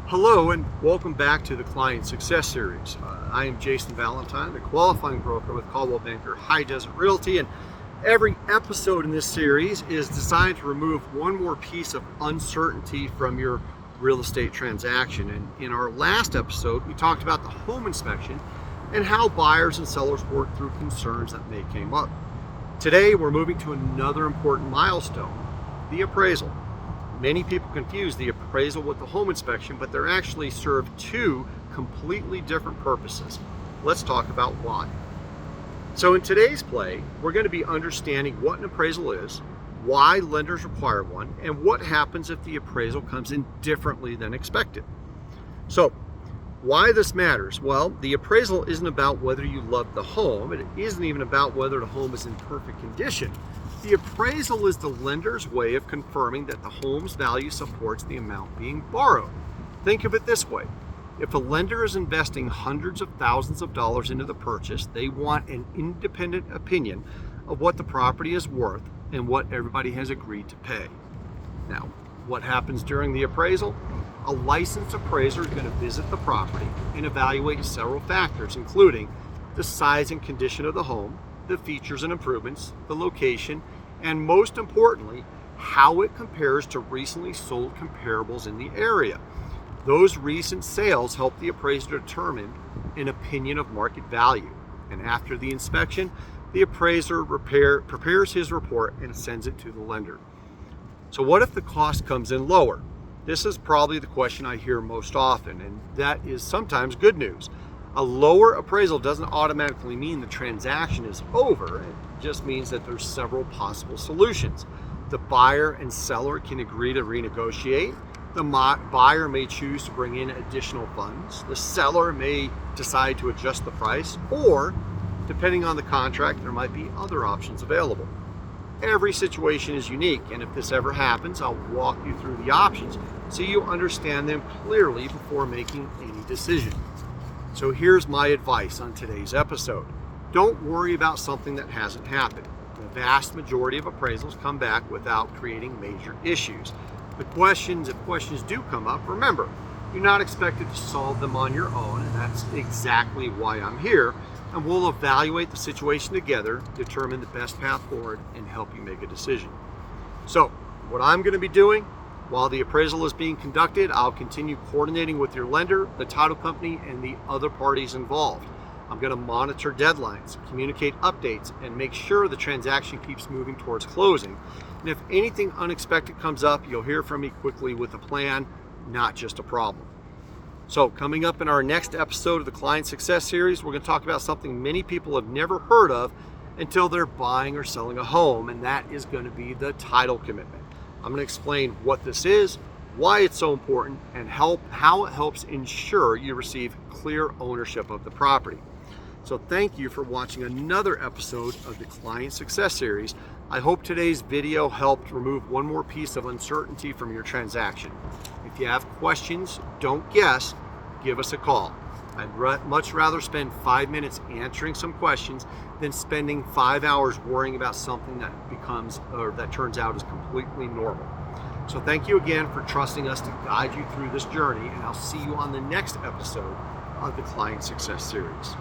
Hello and welcome back to the Client Success Series. I am Jason Valentine, the qualifying broker with Caldwell Banker High Desert Realty, and every episode in this series is designed to remove one more piece of uncertainty from your real estate transaction. And in our last episode, we talked about the home inspection and how buyers and sellers work through concerns that may come up. Today, we're moving to another important milestone, the appraisal. Many people confuse the appraisal with the home inspection, but they're actually serve two completely different purposes. Let's talk about why. So in today's play, we're going to be understanding what an appraisal is, why lenders require one, and what happens if the appraisal comes in differently than expected. So why this matters? Well, the appraisal isn't about whether you love the home. It isn't even about whether the home is in perfect condition. The appraisal is the lender's way of confirming that the home's value supports the amount being borrowed. Think of it this way. If a lender is investing hundreds of thousands of dollars into the purchase, they want an independent opinion of what the property is worth and what everybody has agreed to pay. Now, what happens during the appraisal? A licensed appraiser is going to visit the property and evaluate several factors, including the size and condition of the home, the features and improvements, the location, and most importantly, how it compares to recently sold comparables in the area. Those recent sales help the appraiser determine an opinion of market value. And after the inspection, the appraiser prepares his report and sends it to the lender. So what if the cost comes in lower? This is probably the question I hear most often, and that is sometimes good news. A lower appraisal doesn't automatically mean the transaction is over. It just means that there's several possible solutions. The buyer and seller can agree to renegotiate. The buyer may choose to bring in additional funds. The seller may decide to adjust the price, or depending on the contract, there might be other options available. Every situation is unique, and if this ever happens, I'll walk you through the options so you understand them clearly before making any decision. So here's my advice on today's episode. Don't worry about something that hasn't happened. The vast majority of appraisals come back without creating major issues. If questions do come up, remember, you're not expected to solve them on your own, and that's exactly why I'm here. And we'll evaluate the situation together, determine the best path forward, and help you make a decision. So what I'm going to be doing while the appraisal is being conducted, I'll continue coordinating with your lender, the title company, and the other parties involved. I'm going to monitor deadlines, communicate updates, and make sure the transaction keeps moving towards closing. And if anything unexpected comes up, you'll hear from me quickly with a plan, not just a problem. So coming up in our next episode of the Client Success Series, we're going to talk about something many people have never heard of until they're buying or selling a home, and that is going to be the title commitment. I'm going to explain what this is, why it's so important, and how it helps ensure you receive clear ownership of the property. So thank you for watching another episode of the Client Success Series. I hope today's video helped remove one more piece of uncertainty from your transaction. If you have questions, don't guess, give us a call. I'd much rather spend 5 minutes answering some questions than spending 5 hours worrying about something that turns out as completely normal. So thank you again for trusting us to guide you through this journey, and I'll see you on the next episode of the Client Success Series.